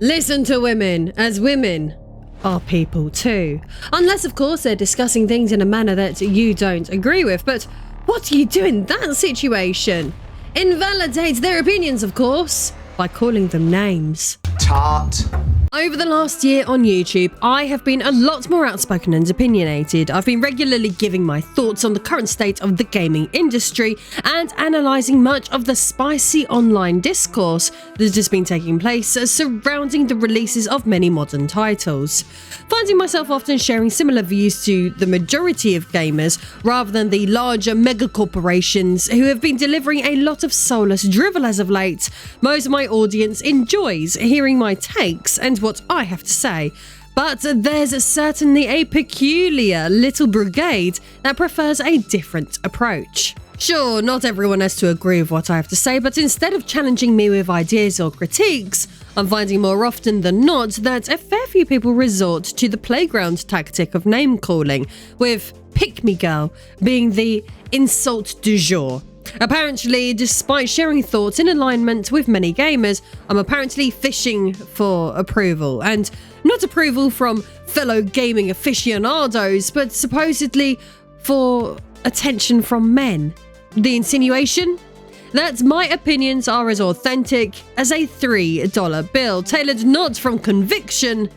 Listen to women, as women are people too. Unless, of course, they're discussing things in a manner that you don't agree with. But what do you do in that situation? Invalidate their opinions, of course, by calling them names. Tart. Over the last year on YouTube, I have been a lot more outspoken and opinionated. I've been regularly giving my thoughts on the current state of the gaming industry and analysing much of the spicy online discourse that has been taking place surrounding the releases of many modern titles. Finding myself often sharing similar views to the majority of gamers rather than the larger mega corporations who have been delivering a lot of soulless drivel as of late, most of my audience enjoys hearing my takes and what I have to say, but there's certainly a peculiar little brigade that prefers a different approach. Sure, not everyone has to agree with what I have to say, but instead of challenging me with ideas or critiques, I'm finding more often than not that a fair few people resort to the playground tactic of name calling, with pick me girl being the insult du jour. Apparently, despite sharing thoughts in alignment with many gamers, I'm apparently fishing for approval, and not approval from fellow gaming aficionados, but supposedly for attention from men. The insinuation? That my opinions are as authentic as a $3 bill, tailored not from conviction,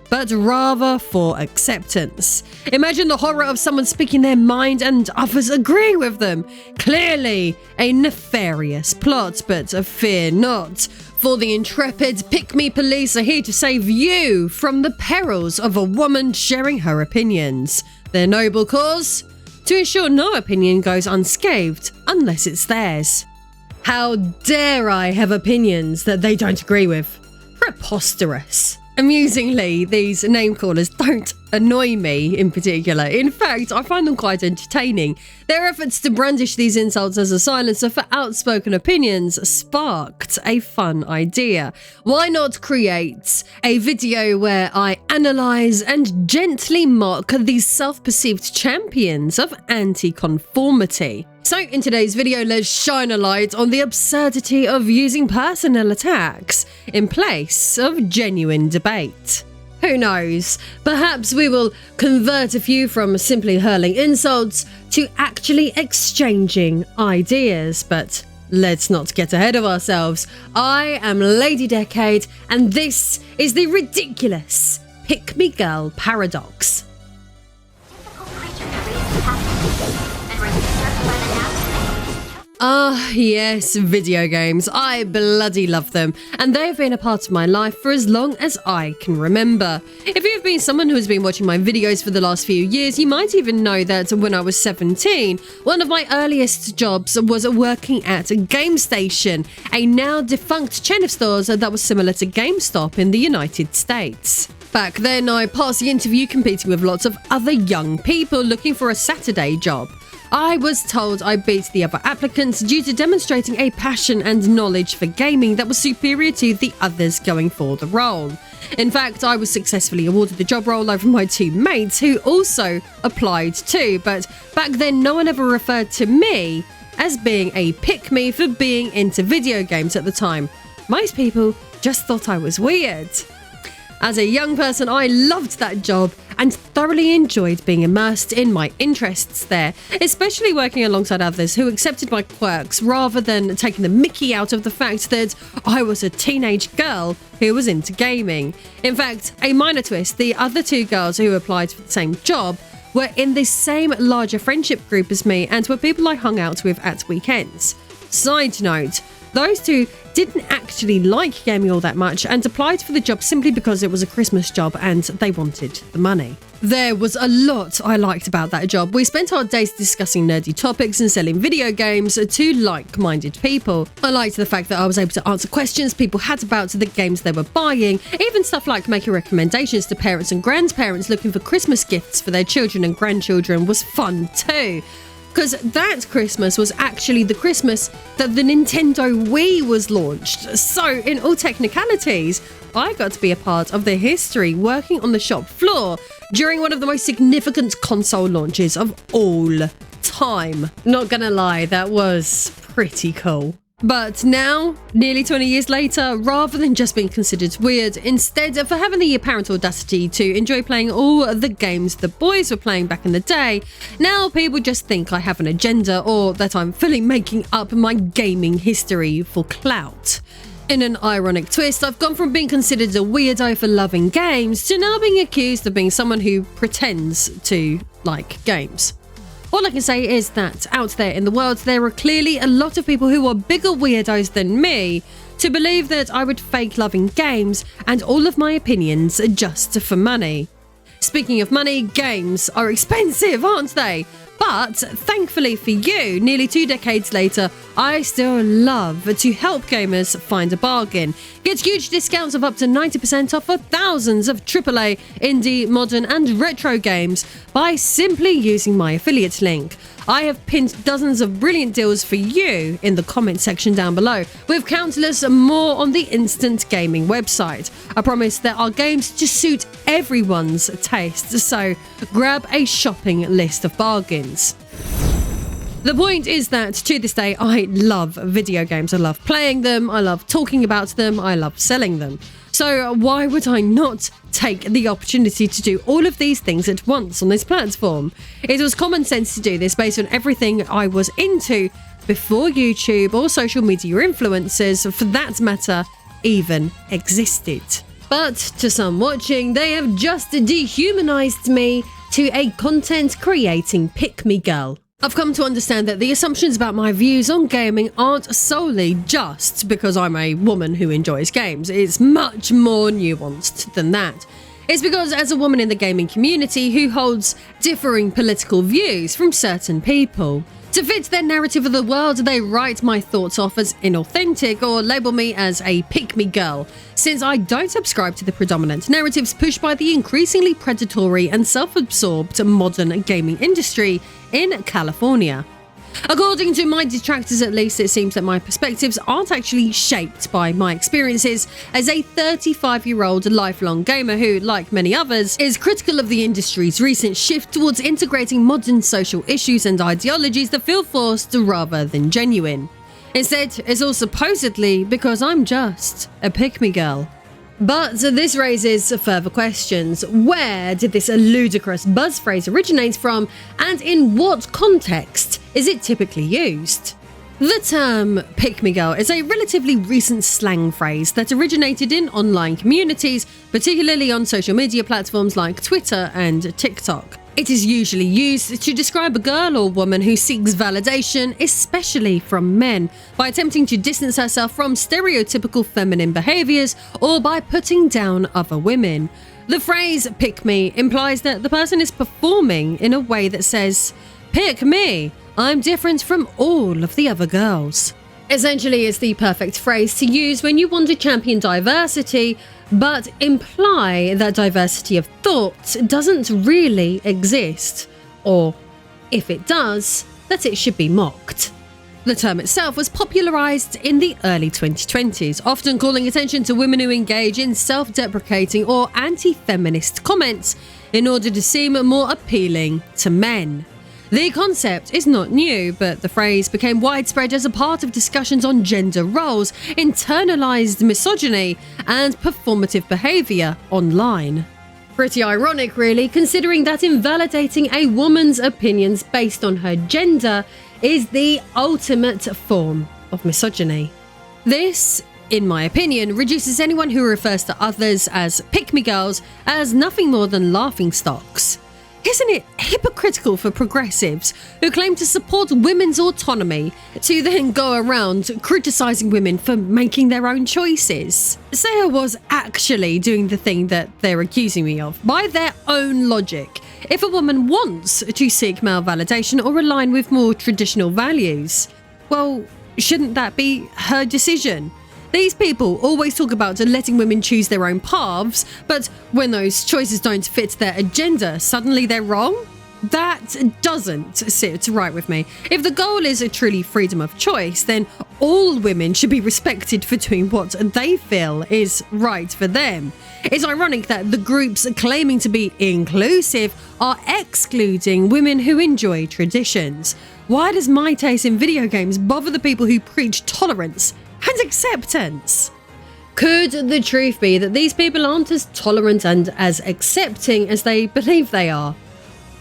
but rather for acceptance. Imagine the horror of someone speaking their mind and others agreeing with them. Clearly a nefarious plot, but fear not, for the intrepid pick-me police are here to save you from the perils of a woman sharing her opinions. Their noble cause? To ensure no opinion goes unscathed unless it's theirs. How dare I have opinions that they don't agree with? Preposterous. Amusingly, these name callers don't annoy me in particular. In fact, I find them quite entertaining. Their efforts to brandish these insults as a silencer for outspoken opinions sparked a fun idea. Why not create a video where I analyse and gently mock these self-perceived champions of anti-conformity? So in today's video, let's shine a light on the absurdity of using personal attacks in place of genuine debate. Who knows, perhaps we will convert a few from simply hurling insults to actually exchanging ideas, but let's not get ahead of ourselves. I am Lady Decade, and this is the ridiculous Pick Me Girl paradox. Ah, yes, video games. I bloody love them, and they have been a part of my life for as long as I can remember. If you've been someone who has been watching my videos for the last few years, you might even know that when I was 17, one of my earliest jobs was working at a Game Station, a now defunct chain of stores that was similar to GameStop in the United States. Back then, I passed the interview competing with lots of other young people looking for a Saturday job. I was told I beat the other applicants due to demonstrating a passion and knowledge for gaming that was superior to the others going for the role. In fact, I was successfully awarded the job role over my two mates who also applied too, but back then no one ever referred to me as being a pick-me for being into video games at the time. Most people just thought I was weird. As a young person, I loved that job and thoroughly enjoyed being immersed in my interests there, especially working alongside others who accepted my quirks rather than taking the mickey out of the fact that I was a teenage girl who was into gaming. In fact, a minor twist, the other two girls who applied for the same job were in the same larger friendship group as me and were people I hung out with at weekends. Side note, those two didn't actually like gaming all that much and applied for the job simply because it was a Christmas job and they wanted the money. There was a lot I liked about that job. We spent our days discussing nerdy topics and selling video games to like-minded people. I liked the fact that I was able to answer questions people had about the games they were buying, even stuff like making recommendations to parents and grandparents looking for Christmas gifts for their children and grandchildren was fun too. Because that Christmas was actually the Christmas that the Nintendo Wii was launched. So, in all technicalities, I got to be a part of the history working on the shop floor during one of the most significant console launches of all time. Not gonna lie, that was pretty cool. But now, nearly 20 years later, rather than just being considered weird, instead for having the apparent audacity to enjoy playing all the games the boys were playing back in the day, now people just think I have an agenda or that I'm fully making up my gaming history for clout. In an ironic twist, I've gone from being considered a weirdo for loving games to now being accused of being someone who pretends to like games. All I can say is that out there in the world, there are clearly a lot of people who are bigger weirdos than me to believe that I would fake loving games and all of my opinions just for money. Speaking of money, games are expensive, aren't they? But thankfully for you, nearly 2 decades later, I still love to help gamers find a bargain. Get huge discounts of up to 90% off for thousands of AAA, indie, modern and retro games by simply using my affiliate link. I have pinned dozens of brilliant deals for you in the comment section down below, with countless more on the Instant Gaming website. I promise there are games to suit everyone's taste, so grab a shopping list of bargains. The point is that to this day, I love video games. I love playing them, I love talking about them, I love selling them. So why would I not take the opportunity to do all of these things at once on this platform? It was common sense to do this based on everything I was into before YouTube or social media influencers, for that matter, even existed. But to some watching, they have just dehumanized me to a content creating pick-me girl. I've come to understand that the assumptions about my views on gaming aren't solely just because I'm a woman who enjoys games. It's much more nuanced than that. It's because as a woman in the gaming community who holds differing political views from certain people, to fit their narrative of the world, they write my thoughts off as inauthentic or label me as a pick-me girl, since I don't subscribe to the predominant narratives pushed by the increasingly predatory and self-absorbed modern gaming industry in California. According to my detractors at least, it seems that my perspectives aren't actually shaped by my experiences as a 35-year-old lifelong gamer who, like many others, is critical of the industry's recent shift towards integrating modern social issues and ideologies that feel forced rather than genuine. Instead, it's all supposedly because I'm just a pick-me girl. But this raises further questions. Where did this ludicrous buzz phrase originate from, and in what context is it typically used? The term pick-me girl is a relatively recent slang phrase that originated in online communities, particularly on social media platforms like Twitter and TikTok. It is usually used to describe a girl or woman who seeks validation, especially from men, by attempting to distance herself from stereotypical feminine behaviors or by putting down other women. The phrase pick me implies that the person is performing in a way that says, "Pick me, I'm different from all of the other girls." Essentially, it's the perfect phrase to use when you want to champion diversity, but imply that diversity of thought doesn't really exist, or, if it does, that it should be mocked. The term itself was popularized in the early 2020s, often calling attention to women who engage in self-deprecating or anti-feminist comments in order to seem more appealing to men. The concept is not new, but the phrase became widespread as a part of discussions on gender roles, internalized misogyny, and performative behavior online. Pretty ironic, really, considering that invalidating a woman's opinions based on her gender is the ultimate form of misogyny. This, in my opinion, reduces anyone who refers to others as pick-me girls as nothing more than laughingstocks. Isn't it hypocritical for progressives who claim to support women's autonomy to then go around criticising women for making their own choices? Say I was actually doing the thing that they're accusing me of, by their own logic. If a woman wants to seek male validation or align with more traditional values, well, shouldn't that be her decision? These people always talk about letting women choose their own paths, but when those choices don't fit their agenda, suddenly they're wrong? That doesn't sit right with me. If the goal is a truly freedom of choice, then all women should be respected for doing what they feel is right for them. It's ironic that the groups claiming to be inclusive are excluding women who enjoy traditions. Why does my taste in video games bother the people who preach tolerance and acceptance? Could the truth be that these people aren't as tolerant and as accepting as they believe they are?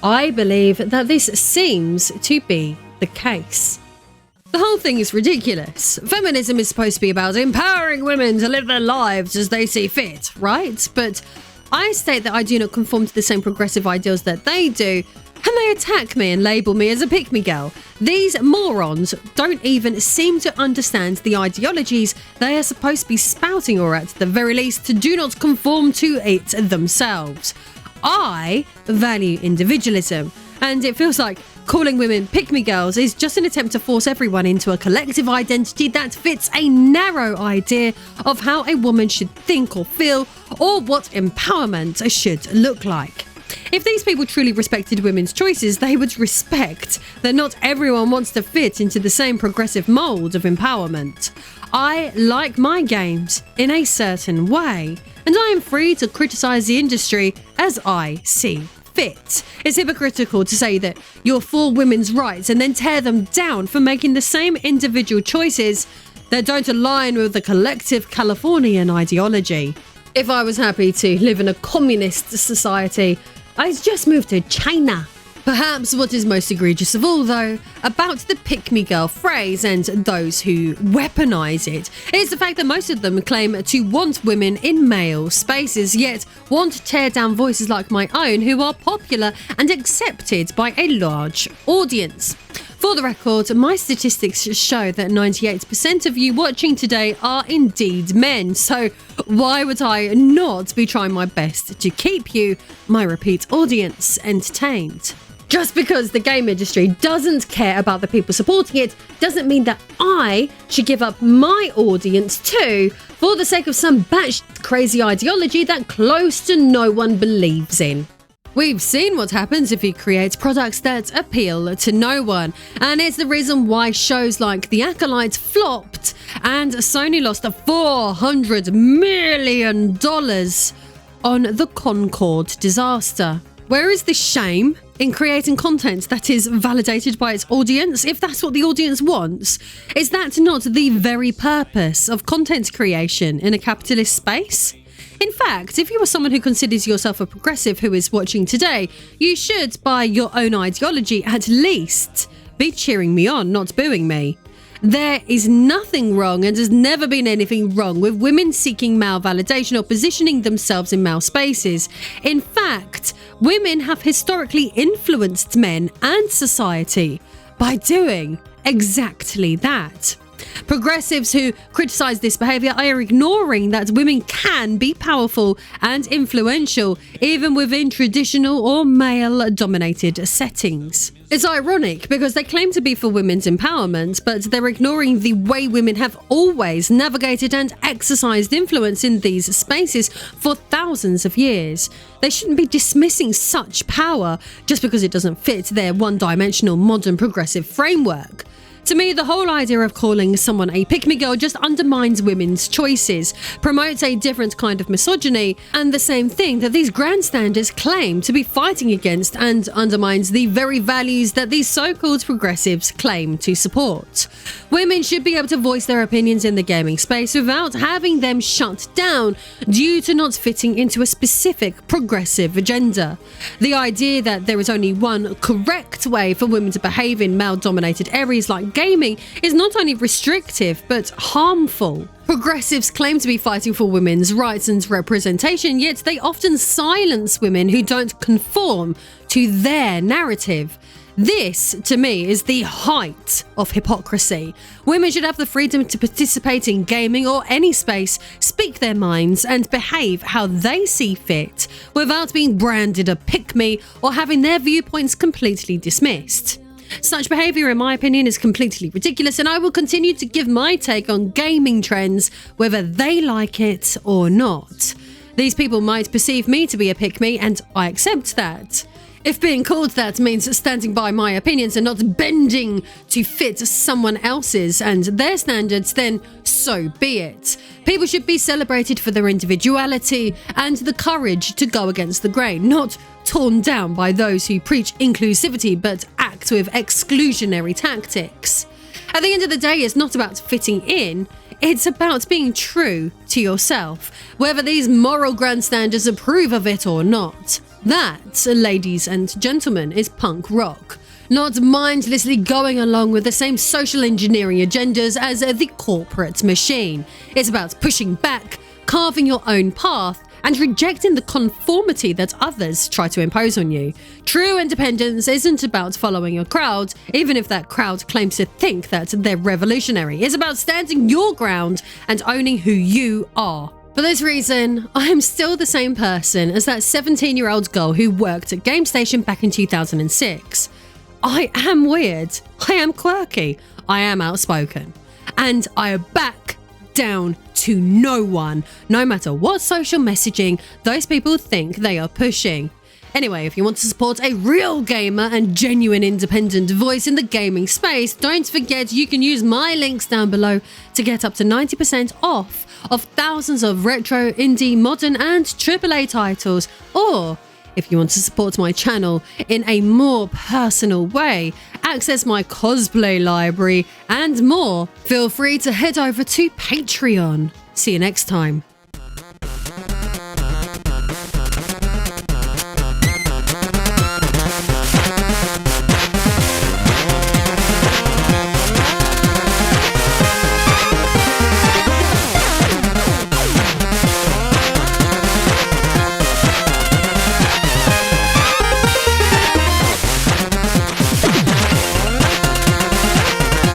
I believe that this seems to be the case. The whole thing is ridiculous. Feminism is supposed to be about empowering women to live their lives as they see fit, right? But I state that I do not conform to the same progressive ideals that they do, and they attack me and label me as a pick-me-girl. These morons don't even seem to understand the ideologies they are supposed to be spouting, or at the very least do not conform to it themselves. I value individualism, and it feels like calling women pick-me-girls is just an attempt to force everyone into a collective identity that fits a narrow idea of how a woman should think or feel, or what empowerment should look like. If these people truly respected women's choices, they would respect that not everyone wants to fit into the same progressive mold of empowerment. I like my games in a certain way, and I am free to criticise the industry as I see fit. It's hypocritical to say that you're for women's rights and then tear them down for making the same individual choices that don't align with the collective Californian ideology. If I was happy to live in a communist society, I'd just move to China. Perhaps what is most egregious of all, though, about the pick-me-girl phrase and those who weaponize it, is the fact that most of them claim to want women in male spaces, yet want to tear down voices like my own who are popular and accepted by a large audience. For the record, my statistics show that 98% of you watching today are indeed men, so why would I not be trying my best to keep you, my repeat audience, entertained? Just because the game industry doesn't care about the people supporting it doesn't mean that I should give up my audience too for the sake of some batshit crazy ideology that close to no one believes in. We've seen what happens if you create products that appeal to no one, and it's the reason why shows like The Acolyte flopped and Sony lost $400 million on the Concorde disaster. Where is the shame in creating content that is validated by its audience, if that's what the audience wants? Is that not the very purpose of content creation in a capitalist space? In fact, if you are someone who considers yourself a progressive who is watching today, you should, by your own ideology, at least be cheering me on, not booing me. There is nothing wrong, and has never been anything wrong, with women seeking male validation or positioning themselves in male spaces. In fact, women have historically influenced men and society by doing exactly that. Progressives who criticise this behaviour are ignoring that women can be powerful and influential even within traditional or male-dominated settings. It's ironic because they claim to be for women's empowerment, but they're ignoring the way women have always navigated and exercised influence in these spaces for thousands of years. They shouldn't be dismissing such power just because it doesn't fit their one-dimensional modern progressive framework. To me, the whole idea of calling someone a pick-me-girl just undermines women's choices, promotes a different kind of misogyny, and the same thing that these grandstanders claim to be fighting against, and undermines the very values that these so-called progressives claim to support. Women should be able to voice their opinions in the gaming space without having them shut down due to not fitting into a specific progressive agenda. The idea that there is only one correct way for women to behave in male-dominated areas like gaming is not only restrictive but harmful. Progressives claim to be fighting for women's rights and representation, yet they often silence women who don't conform to their narrative. This, to me, is the height of hypocrisy. Women should have the freedom to participate in gaming or any space, speak their minds, and behave how they see fit, without being branded a pick-me or having their viewpoints completely dismissed. Such behaviour, in my opinion, is completely ridiculous, and I will continue to give my take on gaming trends, whether they like it or not. These people might perceive me to be a pick-me, and I accept that. If being called that means standing by my opinions and not bending to fit someone else's and their standards, then so be it. People should be celebrated for their individuality and the courage to go against the grain, not torn down by those who preach inclusivity but act act with exclusionary tactics. At the end of the day, it's not about fitting in, it's about being true to yourself, whether these moral grandstanders approve of it or not. That, ladies and gentlemen, is punk rock. Not mindlessly going along with the same social engineering agendas as the corporate machine. It's about pushing back, carving your own path, and rejecting the conformity that others try to impose on you. True independence isn't about following a crowd, even if that crowd claims to think that they're revolutionary. It's about standing your ground and owning who you are. For this reason, I am still the same person as that 17-year-old girl who worked at GameStation back in 2006. I am weird, I am quirky, I am outspoken, and I back down to no one, no matter what social messaging those people think they are pushing. Anyway, if you want to support a real gamer and genuine independent voice in the gaming space, don't forget you can use my links down below to get up to 90% off of thousands of retro, indie, modern and AAA titles. Or if you want to support my channel in a more personal way, access my cosplay library and more, feel free to head over to Patreon. See you next time.